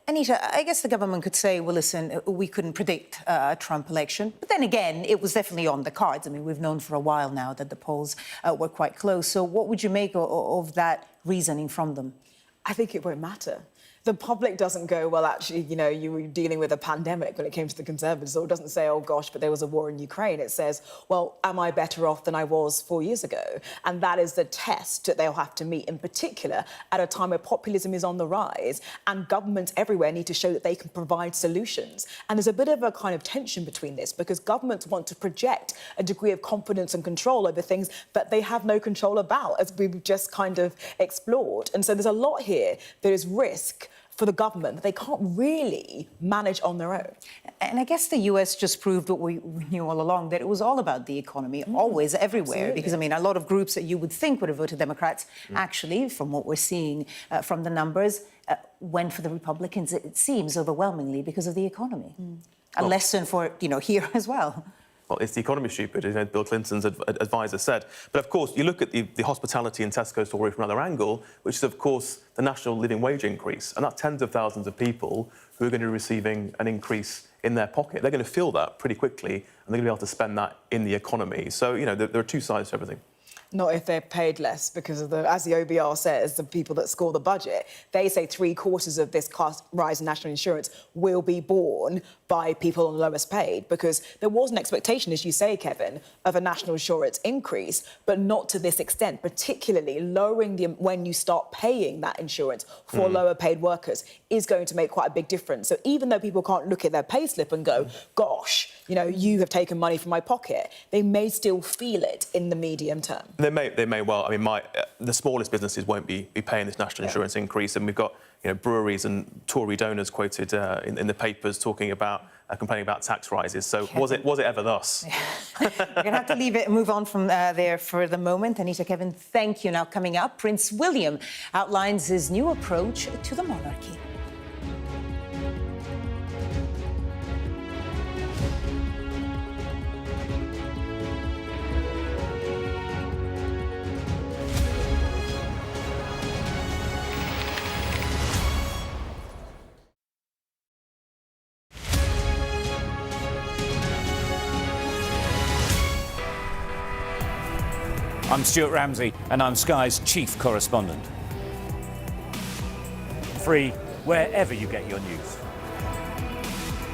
Anita, I guess the government could say, well, listen, we couldn't predict a Trump election. But then again, it was definitely on the cards. I mean, we've known for a while now that the polls were quite close. So what would you make of that reasoning from them? I think it won't matter. The public doesn't go, well, actually, you know, you were dealing with a pandemic when it came to the Conservatives, or it doesn't say, oh, gosh, but there was a war in Ukraine. It says, well, am I better off than I was 4 years ago? And that is the test that they'll have to meet, in particular, at a time where populism is on the rise and governments everywhere need to show that they can provide solutions. And there's a bit of a kind of tension between this because governments want to project a degree of confidence and control over things that they have no control about, as we've just kind of explored. And so there's a lot here that is risk for the government that they can't really manage on their own. And I guess the US just proved what we knew all along, that it was all about the economy, always, everywhere. Absolutely. Because, I mean, a lot of groups that you would think would have voted Democrats, actually, from what we're seeing from the numbers, went for the Republicans, it seems, overwhelmingly because of the economy. A lesson for, you know, here as well. Well, it's the economy, stupid, as Bill Clinton's advisor said. But, of course, you look at the hospitality and Tesco story from another angle, which is, of course, the national living wage increase. And that's tens of thousands of people who are going to be receiving an increase in their pocket. They're going to feel that pretty quickly, and they're going to be able to spend that in the economy. So, you know, there are two sides to everything. Not if they're paid less, because of the, as the OBR says, the people that score the budget, they say 3/4 of this cost rise in national insurance will be borne by people on the lowest paid, because there was an expectation, as you say, Kevin, of a national insurance increase, but not to this extent, particularly lowering the when you start paying that insurance for lower paid workers is going to make quite a big difference. So even though people can't look at their payslip and go, gosh, you know, you have taken money from my pocket, they may still feel it in the medium term. They may well. I mean, the smallest businesses won't be paying this national insurance increase, and we've got, you know, breweries and Tory donors quoted in the papers talking about complaining about tax rises. So was it ever thus? We're going to have to leave it and move on from there for the moment. Anita, Kevin, thank you. Now coming up, Prince William outlines his new approach to the monarchy. I'm Stuart Ramsey, and I'm Sky's chief correspondent. Free wherever you get your news.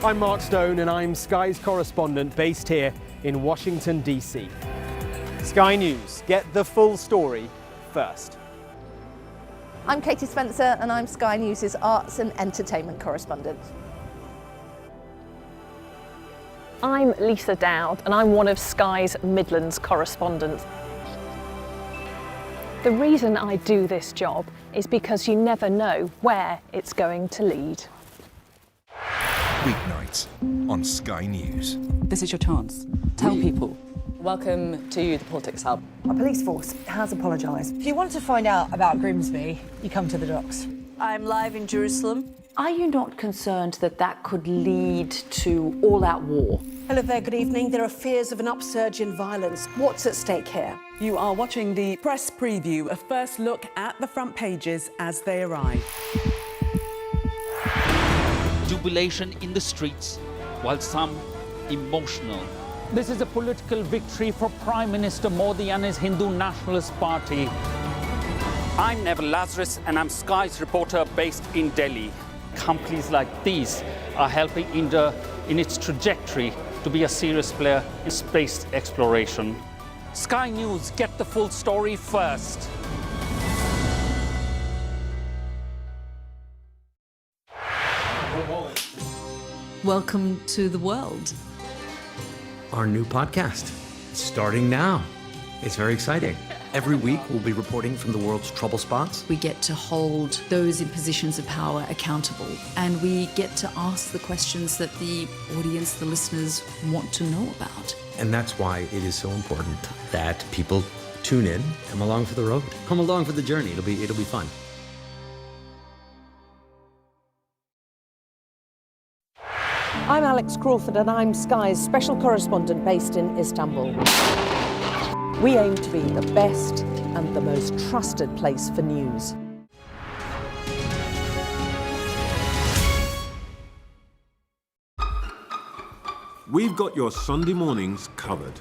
I'm Mark Stone, and I'm Sky's correspondent based here in Washington, D.C. Sky News, get the full story first. I'm Katie Spencer, and I'm Sky News' arts and entertainment correspondent. I'm Lisa Dowd, and I'm one of Sky's Midlands correspondents. The reason I do this job is because you never know where it's going to lead. Weeknights on Sky News. This is your chance. Tell people. Welcome to the Politics Hub. Our police force has apologised. If you want to find out about Grimsby, you come to the docks. I'm live in Jerusalem. Are you not concerned that that could lead to all-out war? Hello there, good evening. There are fears of an upsurge in violence. What's at stake here? You are watching the press preview, a first look at the front pages as they arrive. Jubilation in the streets, while some emotional. This is a political victory for Prime Minister Modi and his Hindu Nationalist Party. I'm Neville Lazarus, and I'm Sky's reporter based in Delhi. Companies like these are helping India in its trajectory to be a serious player in space exploration. Sky News, get the full story first. Welcome to the world. Our new podcast, starting now. It's very exciting. Every week, we'll be reporting from the world's trouble spots. We get to hold those in positions of power accountable, and we get to ask the questions that the audience, the listeners, want to know about. And that's why it is so important that people tune in, come along for the road, come along for the journey. It'll be fun. I'm Alex Crawford, and I'm Sky's special correspondent based in Istanbul. We aim to be the best and the most trusted place for news. We've got your Sunday mornings covered.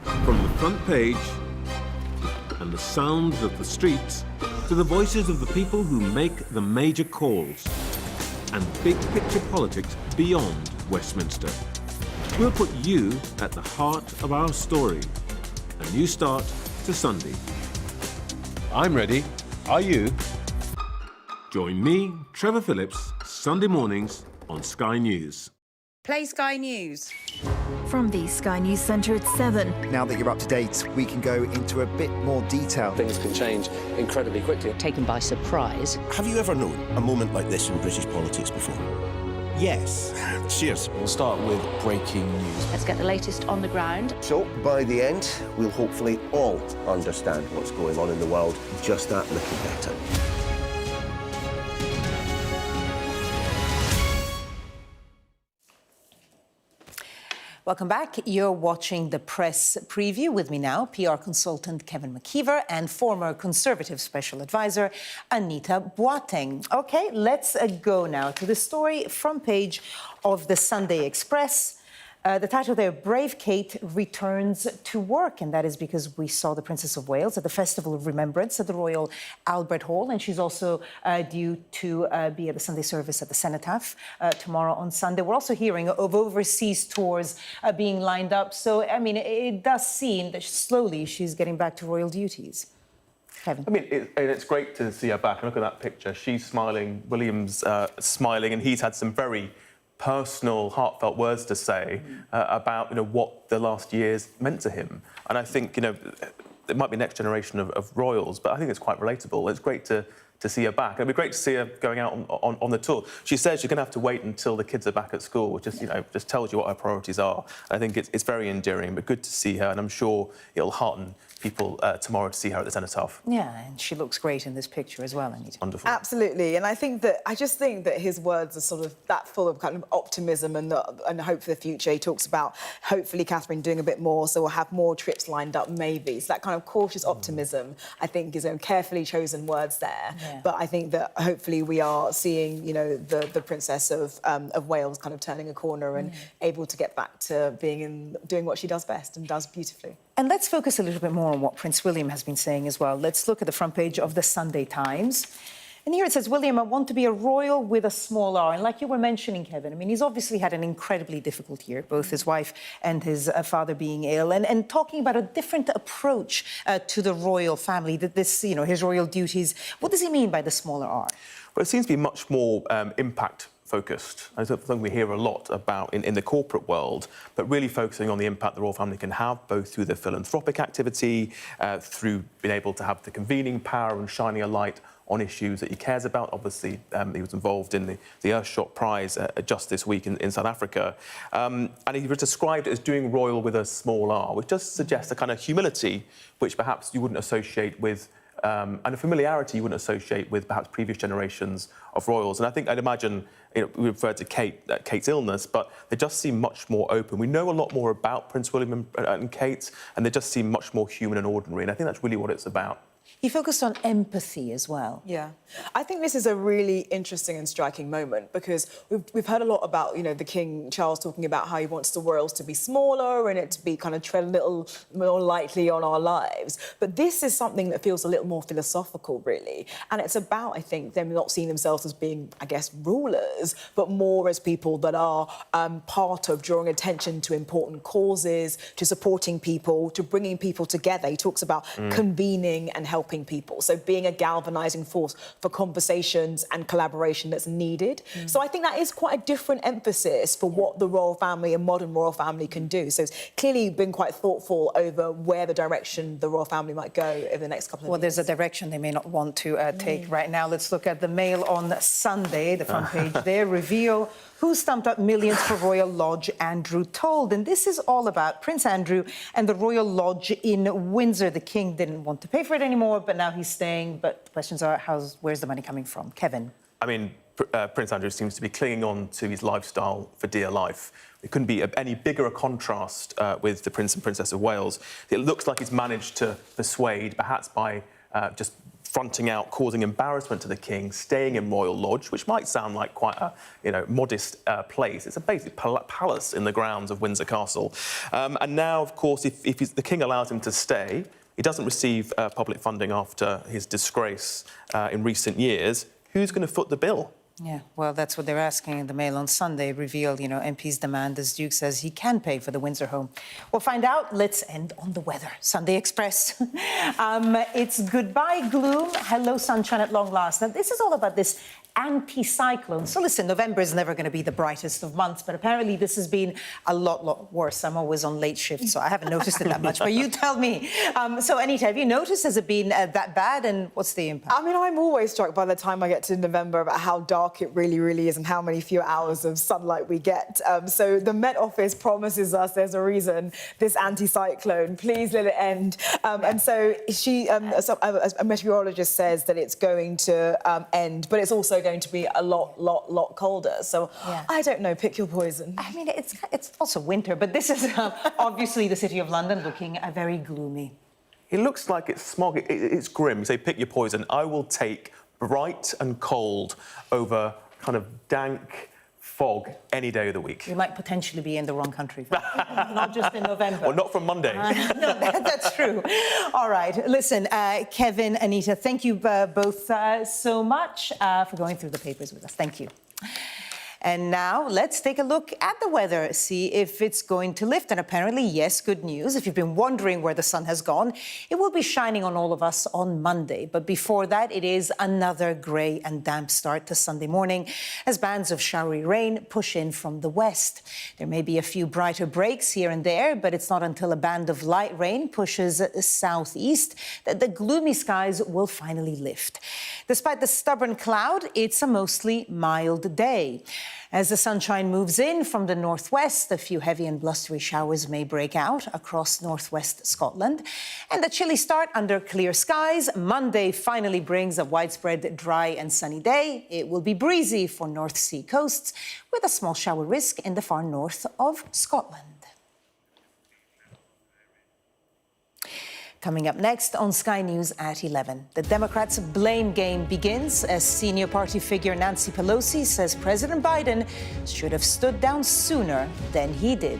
From the front page and the sounds of the streets to the voices of the people who make the major calls. and big picture politics beyond Westminster. We'll put you at the heart of our story. A new start to Sunday. I'm ready. Are you? Join me, Trevor Phillips, Sunday mornings on Sky News. Play Sky News. From the Sky News Centre at 7. Now that you're up to date, we can go into a bit more detail. Things can change incredibly quickly. Taken by surprise. Have you ever known a moment like this in British politics before? Yes. Cheers. We'll start with breaking news. Let's get the latest on the ground. So, by the end, we'll hopefully all understand what's going on in the world just that little better. Welcome back. You're watching the press preview. With me now, PR consultant Kevin McKeever and former Conservative Special Advisor Anita Boateng. OK, let's go now to the story front page of the Sunday Express. The title there, Brave Kate returns to work, and that is because we saw the Princess of Wales at the Festival of Remembrance at the Royal Albert Hall, and she's also due to be at the Sunday service at the Cenotaph tomorrow on Sunday. We're also hearing of overseas tours being lined up, so, I mean, it does seem that slowly she's getting back to royal duties. Kevin. I mean, it's great to see her back. Look at that picture. She's smiling, William's smiling, and he's had some very personal, heartfelt words to say about, what the last years meant to him. And I think, it might be next generation of royals, but I think it's quite relatable. It's great to see her back. It'd be great to see her going out on the tour. She says she's going to have to wait until the kids are back at school, which just tells you what her priorities are. I think it's very endearing, but good to see her, and I'm sure it'll hearten people tomorrow to see her at the Cenotaph. Yeah, and she looks great in this picture as well, Anita. Wonderful. Absolutely, and I just think that his words are sort of that full of kind of optimism and hope for the future. He talks about hopefully Catherine doing a bit more, so we'll have more trips lined up maybe. So that kind of cautious optimism, I think, is carefully chosen words there. Yeah. But I think that hopefully we are seeing, the Princess of Wales kind of turning a corner and able to get back to doing what she does best and does beautifully. And let's focus a little bit more on what Prince William has been saying as well. Let's look at the front page of the Sunday Times. And here it says, William, I want to be a royal with a small r. And like you were mentioning, Kevin, I mean, he's obviously had an incredibly difficult year, both his wife and his father being ill, and talking about a different approach to the royal family, that this, his royal duties. What does he mean by the smaller r? Well, it seems to be much more impact-focused. I think we hear a lot about in the corporate world, but really focusing on the impact the royal family can have, both through the philanthropic activity, through being able to have the convening power and shining a light on issues that he cares about. Obviously, he was involved in the Earthshot Prize just this week in South Africa. And he was described as doing royal with a small r, which does suggest a kind of humility which perhaps you wouldn't associate with and a familiarity you wouldn't associate with perhaps previous generations of royals. And I think I'd imagine, we referred to Kate's illness, but they just seem much more open. We know a lot more about Prince William and Kate, and they just seem much more human and ordinary. And I think that's really what it's about. He focused on empathy as well. Yeah. I think this is a really interesting and striking moment because we've heard a lot about, the King Charles talking about how he wants the royals to be smaller and it to be kind of tread a little more lightly on our lives. But this is something that feels a little more philosophical, really. And it's about, I think, them not seeing themselves as being, I guess, rulers, but more as people that are part of drawing attention to important causes, to supporting people, to bringing people together. He talks about convening and helping people. So being a galvanising force for conversations and collaboration that's needed. So I think that is quite a different emphasis for what the royal family and modern royal family can do. So it's clearly been quite thoughtful over where the direction the royal family might go over the next couple of years. Well, there's a direction they may not want to take right now. Let's look at the Mail on Sunday, the front page there, reveal who stumped up millions for Royal Lodge Andrew told. And this is all about Prince Andrew and the Royal Lodge in Windsor. The King didn't want to pay for it anymore, but now he's staying. But the questions are, where's the money coming from? Kevin? I mean, Prince Andrew seems to be clinging on to his lifestyle for dear life. It couldn't be any bigger a contrast with the Prince and Princess of Wales. It looks like he's managed to persuade, perhaps by just fronting out, causing embarrassment to the King, staying in Royal Lodge, which might sound like quite a, modest place. It's a basic palace in the grounds of Windsor Castle. And now, of course, if the King allows him to stay, he doesn't receive public funding after his disgrace in recent years. Who's going to foot the bill? Yeah, well, that's what they're asking in the Mail on Sunday. Revealed, MP's demand as Duke says he can pay for the Windsor home. We'll find out. Let's end on the weather. Sunday Express. It's goodbye gloom, hello sunshine at long last. Now, this is all about this anticyclone. So listen, November is never going to be the brightest of months, but apparently this has been a lot worse. I'm always on late shift, so I haven't noticed it that much, but you tell me. So Anita, have you noticed, has it been that bad, and what's the impact? I mean, I'm always struck by the time I get to November about how dark it really is and how many few hours of sunlight we get. So the Met Office promises us there's a reason, this anticyclone, please let it end. And so a meteorologist says that it's going to end, but it's also going to be a lot colder. So I don't know, pick your poison. I mean, it's also winter, but this is obviously the City of London looking very gloomy. It looks like it's smog. It's grim. You say pick your poison. I will take bright and cold over kind of dank fog any day of the week. We might potentially be in the wrong country. Not just in November. Well, not from Monday. No, that's true. All right. Listen, Kevin, Anita, thank you both so much for going through the papers with us. Thank you. And now let's take a look at the weather, see if it's going to lift. And apparently, yes, good news. If you've been wondering where the sun has gone, it will be shining on all of us on Monday. But before that, it is another grey and damp start to Sunday morning as bands of showery rain push in from the west. There may be a few brighter breaks here and there, but it's not until a band of light rain pushes southeast that the gloomy skies will finally lift. Despite the stubborn cloud, it's a mostly mild day. As the sunshine moves in from the northwest, a few heavy and blustery showers may break out across northwest Scotland. And a chilly start under clear skies. Monday finally brings a widespread dry and sunny day. It will be breezy for North Sea coasts with a small shower risk in the far north of Scotland. Coming up next on Sky News at 11, the Democrats' blame game begins as senior party figure Nancy Pelosi says President Biden should have stood down sooner than he did.